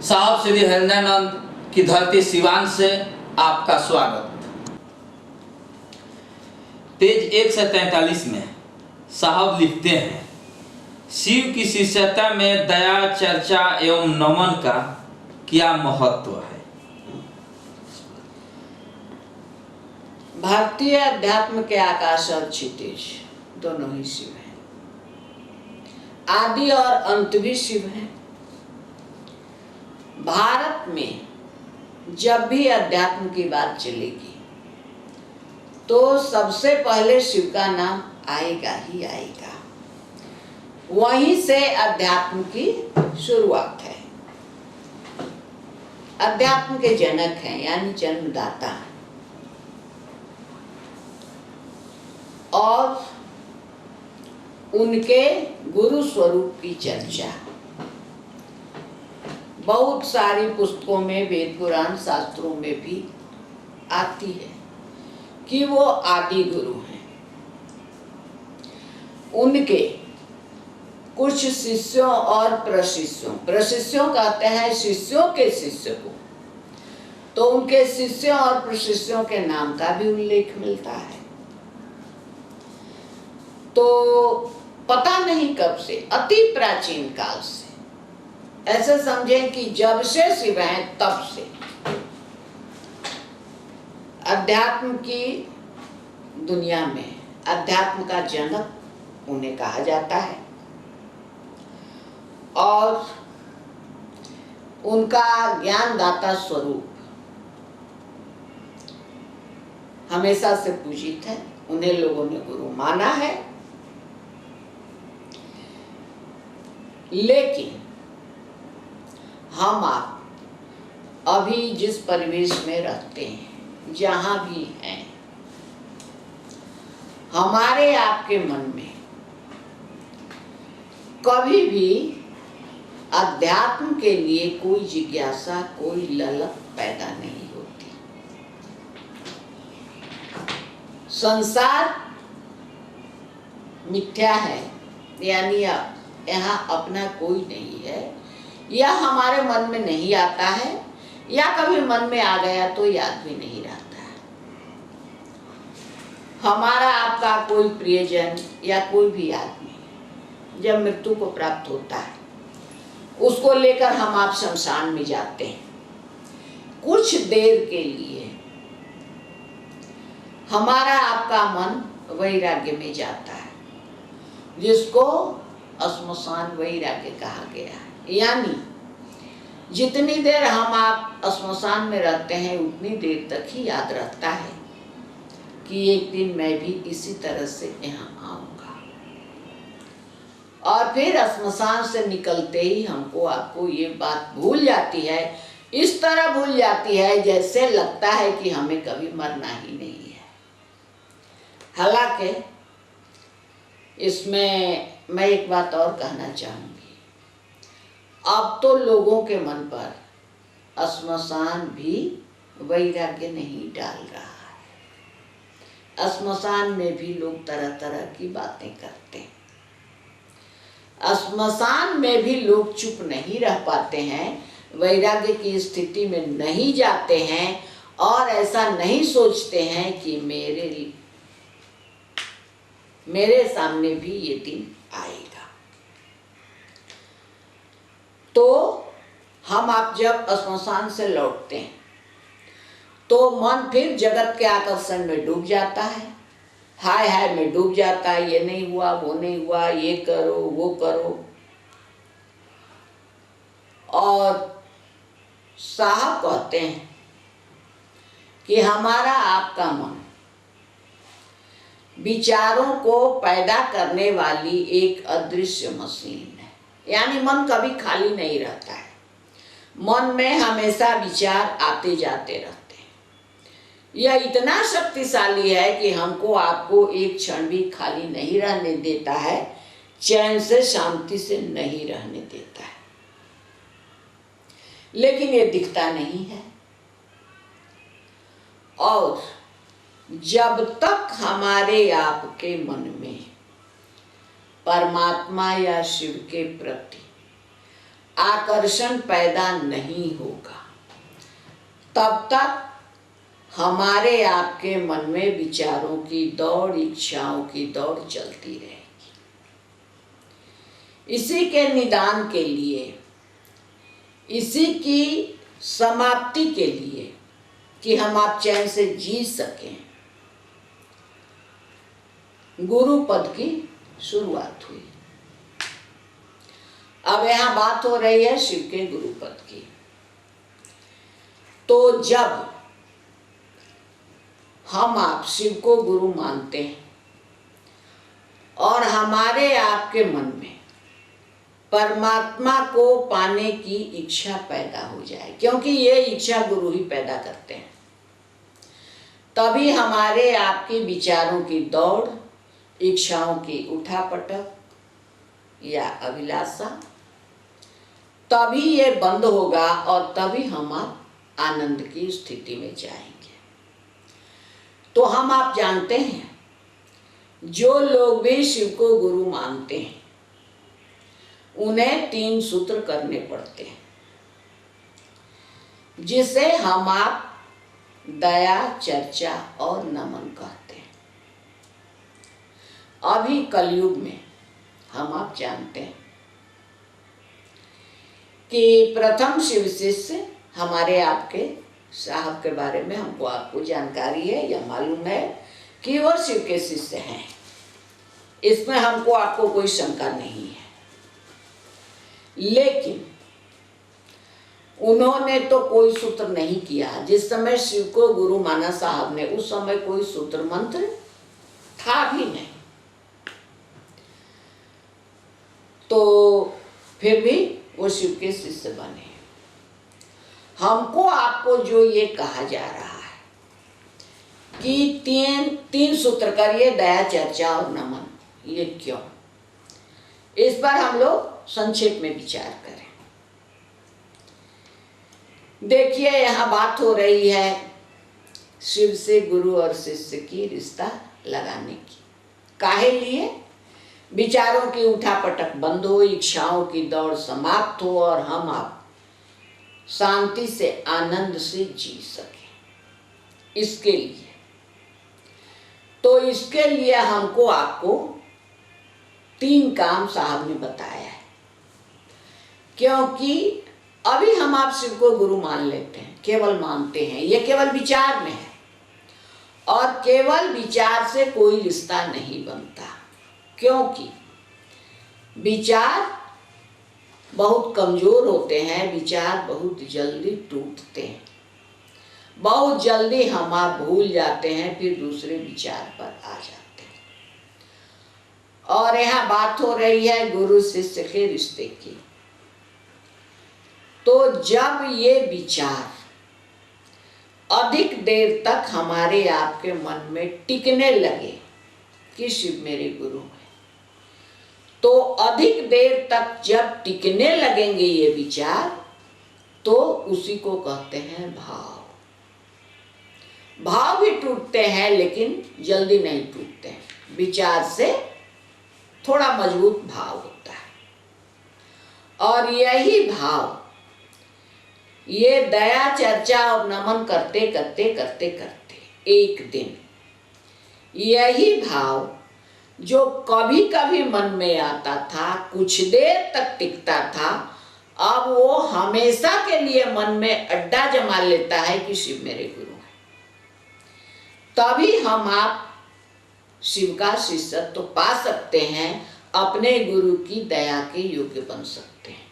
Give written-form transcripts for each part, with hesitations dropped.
साहब श्री हृदयानंद की धरती सिवान से आपका स्वागत। पेज 143 में साहब लिखते हैं, शिव की शिष्यता में दया, चर्चा एवं नमन का क्या महत्व है। भारतीय अध्यात्म के आकाश और क्षितिज दोनों ही शिव हैं। आदि और अंत भी शिव हैं। भारत में जब भी अध्यात्म की बात चलेगी तो सबसे पहले शिव का नाम आएगा ही आएगा। वहीं से अध्यात्म की शुरुआत है। अध्यात्म के जनक हैं, यानी जन्मदाता हैं। और उनके गुरु स्वरूप की चर्चा बहुत सारी पुस्तकों में, वेद पुराण शास्त्रों में भी आती है कि वो आदि गुरु हैं। उनके कुछ शिष्यों और प्रशिष्यों कहते हैं शिष्यों के शिष्य को, तो उनके शिष्यों और प्रशिष्यों के नाम का भी उल्लेख मिलता है। तो पता नहीं कब से, अति प्राचीन काल से, ऐसे समझें कि जब से शिव हैं तब से अध्यात्म की दुनिया में अध्यात्म का जनक उन्हें कहा जाता है। और उनका ज्ञानदाता स्वरूप हमेशा से पूजित है। उन्हें लोगों ने गुरु माना है। लेकिन हम आप अभी जिस परिवेश में रहते हैं, जहाँ भी हैं, हमारे आपके मन में कभी भी अध्यात्म के लिए कोई जिज्ञासा, कोई ललक पैदा नहीं होती। संसार मिथ्या है, यानी यहाँ अपना कोई नहीं है, या हमारे मन में नहीं आता है, या कभी मन में आ गया तो याद भी नहीं रहता है। हमारा आपका कोई प्रियजन या कोई भी आदमी जब मृत्यु को प्राप्त होता है, उसको लेकर हम आप शमशान में जाते हैं। कुछ देर के लिए हमारा आपका मन वैराग्य में जाता है, जिसको श्मशान वैराग्य कहा गया है। यानी जितनी देर हम आप श्मशान में रहते हैं, उतनी देर तक ही याद रहता है कि एक दिन मैं भी इसी तरह से यहाँ आऊंगा। और फिर श्मशान से निकलते ही हमको आपको ये बात भूल जाती है। इस तरह भूल जाती है जैसे लगता है कि हमें कभी मरना ही नहीं है। हालांकि इसमें मैं एक बात और कहना चाहूँगी। अब तो लोगों के मन पर श्मशान भी वैराग्य नहीं डाल रहा है। श्मशान में भी लोग तरह तरह की बातें करते हैं। श्मशान में भी लोग चुप नहीं रह पाते हैं, वैराग्य की स्थिति में नहीं जाते हैं और ऐसा नहीं सोचते हैं कि मेरे सामने भी ये दिन आएगा। तो हम आप जब श्मशान से लौटते हैं तो मन फिर जगत के आकर्षण में डूब जाता है। हाय हाय में डूब जाता है, ये नहीं हुआ, वो नहीं हुआ, ये करो, वो करो। और साहब कहते हैं कि हमारा आपका मन विचारों को पैदा करने वाली एक अदृश्य मशीन है। यानी मन कभी खाली नहीं रहता है। मन में हमेशा विचार आते जाते रहते हैं। यह इतना शक्तिशाली है कि हमको आपको एक क्षण भी खाली नहीं रहने देता है, चैन से, शांति से नहीं रहने देता है। लेकिन ये दिखता नहीं है। और जब तक हमारे आपके मन में परमात्मा या शिव के प्रति आकर्षण पैदा नहीं होगा, तब तक हमारे आपके मन में विचारों की दौड़, इच्छाओं की दौड़ चलती रहेगी। इसी के निदान के लिए, इसी की समाप्ति के लिए कि हम आप चैन से जी सकें, गुरु पद की शुरुआत हुई। अब यहाँ बात हो रही है शिव के गुरु पद की। तो जब हम आप शिव को गुरु मानते हैं और हमारे आपके मन में परमात्मा को पाने की इच्छा पैदा हो जाए, क्योंकि ये इच्छा गुरु ही पैदा करते हैं, तभी हमारे आपके विचारों की दौड़, इच्छाओं की उठापटक या अभिलाषा, तभी ये बंद होगा और तभी हम आप आनंद की स्थिति में जाएंगे। तो हम आप जानते हैं, जो लोग भी शिव को गुरु मानते हैं उन्हें 3 सूत्र करने पड़ते हैं, जिसे हम आप दया, चर्चा और नमन कहते हैं। अभी कलयुग में हम आप जानते हैं कि प्रथम शिव शिष्य हमारे आपके साहब के बारे में हमको आपको जानकारी है या मालूम है कि वह शिव के शिष्य हैं, इसमें हमको आपको कोई शंका नहीं है। लेकिन उन्होंने तो कोई सूत्र नहीं किया। जिस समय शिव को गुरु माना साहब ने, उस समय कोई सूत्र मंत्र था भी नहीं। तो फिर भी वो शिव के शिष्य बने। हमको आपको जो ये कहा जा रहा है कि तीन सूत्र करिए, दया, चर्चा और नमन, ये क्यों? इस पर हम लोग संक्षेप में विचार करें। देखिए, यहाँ बात हो रही है शिव से गुरु और शिष्य की रिश्ता लगाने की। काहे लिए? विचारों की उठापटक बंद हो, इच्छाओं की दौड़ समाप्त हो और हम आप शांति से, आनंद से जी सके। इसके लिए तो इसके लिए हमको आपको 3 काम साहब ने बताया है। क्योंकि अभी हम आप शिव को गुरु मान लेते हैं, केवल मानते हैं, ये केवल विचार में है और केवल विचार से कोई रिश्ता नहीं बनता। क्योंकि विचार बहुत कमजोर होते हैं, विचार बहुत जल्दी टूटते हैं, बहुत जल्दी हम आप भूल जाते हैं, फिर दूसरे विचार पर आ जाते हैं। और यहाँ बात हो रही है गुरु शिष्य के रिश्ते की। तो जब ये विचार अधिक देर तक हमारे आपके मन में टिकने लगे कि शिव मेरे गुरु हैं, तो अधिक देर तक जब टिकने लगेंगे ये विचार, तो उसी को कहते हैं भाव। भाव भी टूटते हैं लेकिन जल्दी नहीं टूटते हैं। विचार से थोड़ा मजबूत भाव होता है। और यही भाव, ये दया, चर्चा और नमन करते करते करते करते एक दिन यही भाव जो कभी कभी मन में आता था, कुछ देर तक टिकता था, अब वो हमेशा के लिए मन में अड्डा जमा लेता है कि शिव मेरे गुरु हैं। तभी हम आप शिव का शिष्यत्व पा सकते हैं, अपने गुरु की दया के योग्य बन सकते हैं।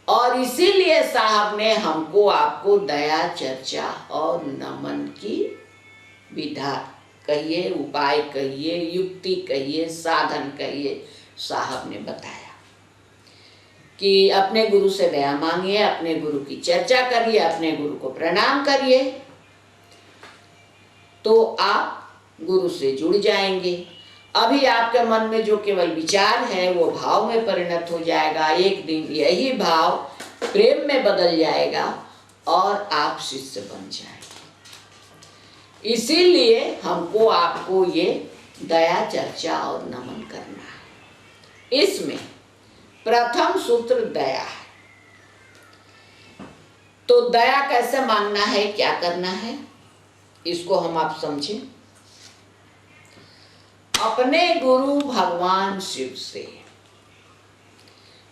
और इसीलिए साहब ने हमको आपको दया, चर्चा और नमन की विधा कहिए, उपाय कहिए, युक्ति कहिए, साधन कहिए, साहब ने बताया कि अपने गुरु से दया मांगिए, अपने गुरु की चर्चा करिए, अपने गुरु को प्रणाम करिए, तो आप गुरु से जुड़ जाएंगे। अभी आपके मन में जो केवल विचार है वो भाव में परिणत हो जाएगा। एक दिन यही भाव प्रेम में बदल जाएगा और आप शिष्य बन जाएंगे। इसीलिए हमको आपको ये दया, चर्चा और नमन करना है। इसमें प्रथम सूत्र दया है। तो दया कैसे मांगना है, क्या करना है, इसको हम आप समझें। अपने गुरु भगवान शिव से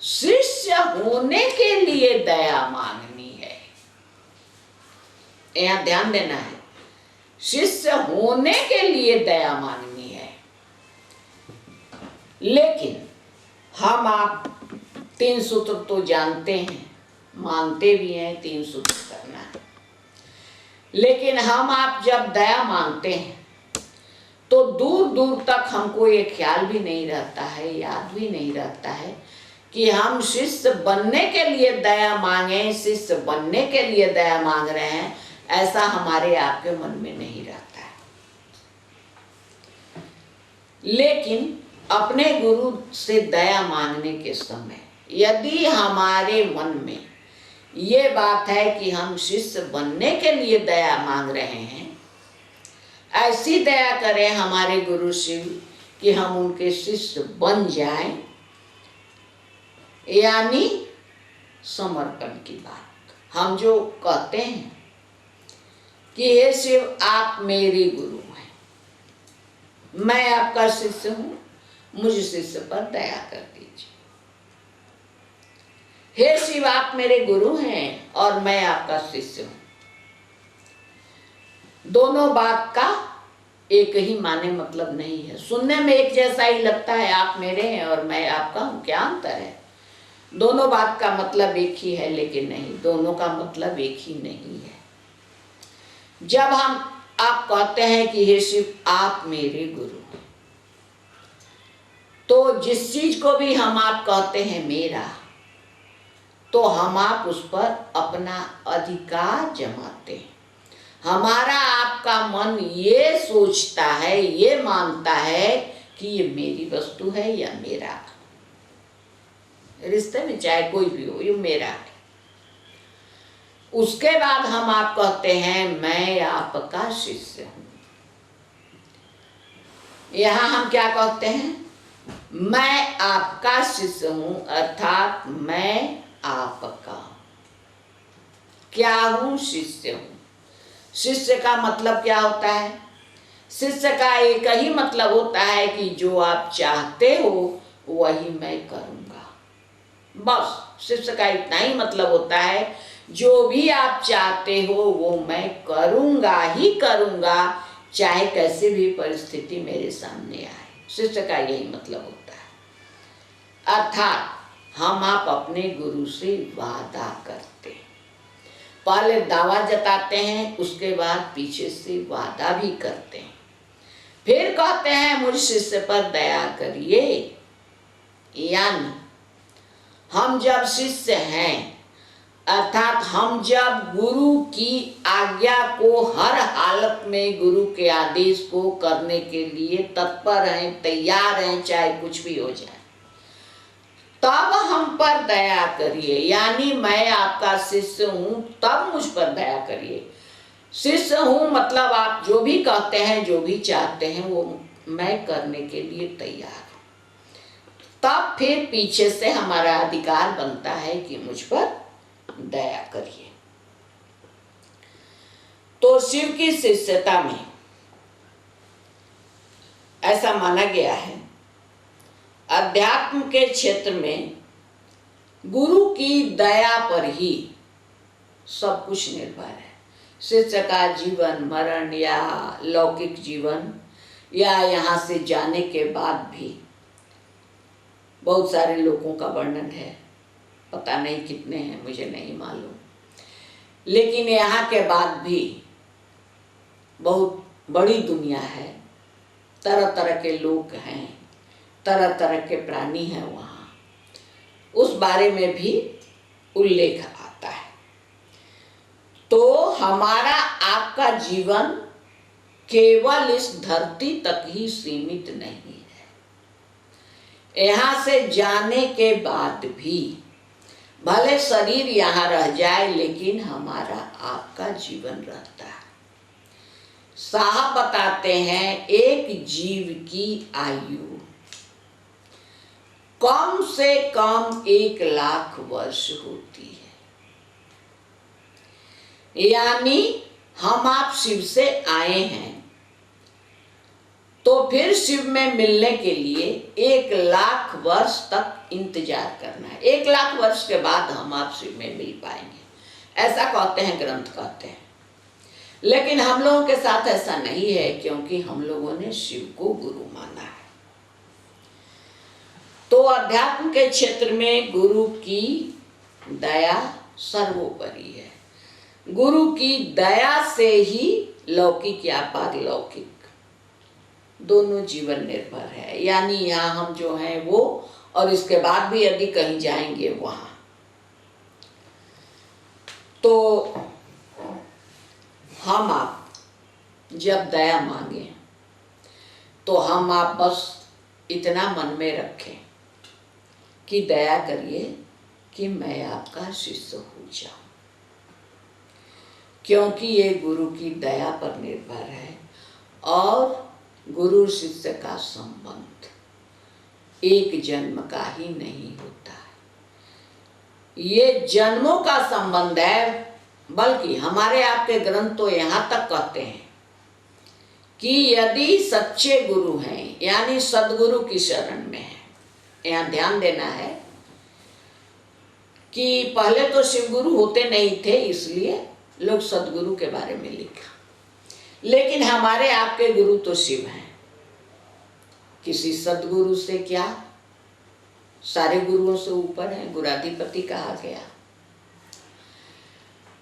शिष्य होने के लिए दया मांगनी है। यहां ध्यान देना है, शिष्य होने के लिए दया मांगनी है। लेकिन हम आप 3 सूत्र तो जानते हैं, मानते भी हैं 3 सूत्र करना है। लेकिन हम आप जब दया मांगते हैं तो दूर दूर तक हमको ये ख्याल भी नहीं रहता है, याद भी नहीं रहता है कि हम शिष्य बनने के लिए दया मांगे, शिष्य बनने के लिए दया मांग रहे हैं, ऐसा हमारे आपके मन में नहीं रहता है। लेकिन अपने गुरु से दया मांगने के समय यदि हमारे मन में ये बात है कि हम शिष्य बनने के लिए दया मांग रहे हैं, ऐसी दया करें हमारे गुरु शिव कि हम उनके शिष्य बन जाएं, यानी समर्पण की बात। हम जो कहते हैं कि हे शिव आप मेरे गुरु हैं, मैं आपका शिष्य हूं, मुझ शिष्य पर दया कर दीजिए। हे शिव आप मेरे गुरु हैं और मैं आपका शिष्य हूं। दोनों बात का एक ही माने मतलब नहीं है। सुनने में एक जैसा ही लगता है, आप मेरे हैं और मैं आपका हूं, क्या अंतर है? दोनों बात का मतलब एक ही है, लेकिन नहीं, दोनों का मतलब एक ही नहीं है। जब हम आप कहते हैं कि हे शिव आप मेरे गुरु हैं, तो जिस चीज को भी हम आप कहते हैं मेरा, तो हम आप उस पर अपना अधिकार जमाते हैं। हमारा आपका मन ये सोचता है, ये मानता है कि ये मेरी वस्तु है या मेरा। रिश्ते में चाहे कोई भी हो, ये मेरा है। उसके बाद हम आप कहते हैं मैं आपका शिष्य हूं। यहां हम क्या कहते हैं? मैं आपका शिष्य हूं, अर्थात मैं आपका क्या हूं? शिष्य हूं। शिष्य का मतलब क्या होता है? शिष्य का एक ही मतलब होता है कि जो आप चाहते हो वही मैं करूंगा। बस शिष्य का इतना ही मतलब होता है, जो भी आप चाहते हो वो मैं करूंगा ही करूंगा, चाहे कैसे भी परिस्थिति मेरे सामने आए। शिष्य का यही मतलब होता है। अर्थात हम आप अपने गुरु से वादा करते हैं, पहले दावा जताते हैं, उसके बाद पीछे से वादा भी करते हैं, फिर कहते हैं मुझ शिष्य पर दया करिए। यानी हम जब शिष्य हैं, अर्थात हम जब गुरु की आज्ञा को हर हालत में, गुरु के आदेश को करने के लिए तत्पर हैं, तैयार हैं, चाहे कुछ भी हो जाए, तब हम पर दया करिए। यानी मैं आपका शिष्य हूं, तब मुझ पर दया करिए। शिष्य हूं मतलब आप जो भी कहते हैं, जो भी चाहते हैं, वो मैं करने के लिए तैयार हूं। तब फिर पीछे से हमारा अधिकार बनता है कि मुझ पर दया करिए। तो शिव की शिष्यता में ऐसा माना गया है, अध्यात्म के क्षेत्र में गुरु की दया पर ही सब कुछ निर्भर है। शिष्य का जीवन मरण या लौकिक जीवन या यहाँ से जाने के बाद भी बहुत सारे लोगों का वर्णन है, पता नहीं कितने हैं, मुझे नहीं मालूम, लेकिन यहाँ के बाद भी बहुत बड़ी दुनिया है, तरह तरह के लोग हैं, तरह तरह के प्राणी हैं वहाँ, उस बारे में भी उल्लेख आता है। तो हमारा आपका जीवन केवल इस धरती तक ही सीमित नहीं है। यहाँ से जाने के बाद भी भले शरीर यहाँ रह जाए, लेकिन हमारा आपका जीवन रहता है। साहब बताते हैं एक जीव की आयु कम से कम 1 लाख वर्ष होती है। यानी हम आप शिव से आए हैं, तो फिर शिव में मिलने के लिए 1,00,000 वर्ष तक इंतजार करना है। 1,00,000 वर्ष के बाद हम आप शिव में मिल पाएंगे, ऐसा कहते हैं, ग्रंथ कहते हैं। लेकिन हम लोगों के साथ ऐसा नहीं है, क्योंकि हम लोगों ने शिव को गुरु माना है। तो अध्यात्म के क्षेत्र में गुरु की दया सर्वोपरि है। गुरु की दया से ही लौकिक या पारलौकिक दोनों जीवन निर्भर है। यानी यहाँ हम जो हैं वो, और इसके बाद भी यदि कहीं जाएंगे वहां, तो हम आप जब दया मांगे तो हम आप बस इतना मन में रखें कि दया करिए कि मैं आपका शिष्य हो जाऊं, क्योंकि ये गुरु की दया पर निर्भर है। और गुरु शिष्य का संबंध एक जन्म का ही नहीं होता है, ये जन्मों का संबंध है। बल्कि हमारे आपके ग्रंथ तो यहाँ तक कहते हैं कि यदि सच्चे गुरु हैं, यानी सदगुरु की शरण में है। यहाँ ध्यान देना है कि पहले तो शिव गुरु होते नहीं थे, इसलिए लोग सदगुरु के बारे में लिखा। लेकिन हमारे आपके गुरु तो शिव हैं। किसी सदगुरु से क्या, सारे गुरुओं से ऊपर है, गुराधिपति कहा गया।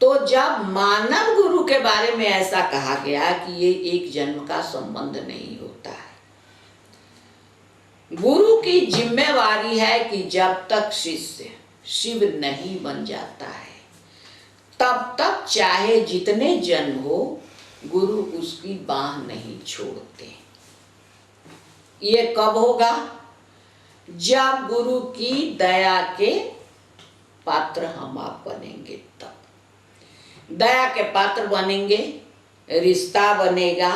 तो जब मानव गुरु के बारे में ऐसा कहा गया कि ये एक जन्म का संबंध नहीं होता है, गुरु की जिम्मेवारी है कि जब तक शिष्य शिव नहीं बन जाता है, तब तक चाहे जितने जन्म हो, गुरु उसकी बाह नहीं छोड़ते। ये कब होगा? जब गुरु की दया के पात्र हम आप बनेंगे, तब दया के पात्र बनेंगे, रिश्ता बनेगा,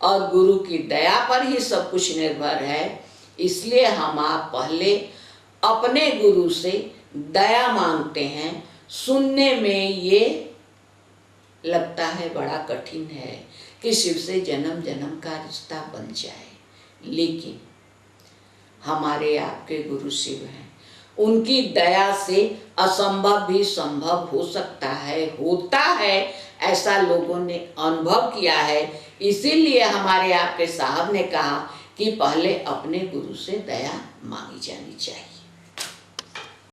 और गुरु की दया पर ही सब कुछ निर्भर है। इसलिए हम आप पहले अपने गुरु से दया मांगते हैं। सुनने में ये लगता है बड़ा कठिन है कि शिव से जन्म जन्म का रिश्ता बन जाए, लेकिन हमारे आपके गुरु शिव हैं। उनकी दया से असंभव भी संभव हो सकता है, होता है, ऐसा लोगों ने अनुभव किया है। इसीलिए हमारे आपके साहब ने कहा कि पहले अपने गुरु से दया मांगी जानी चाहिए।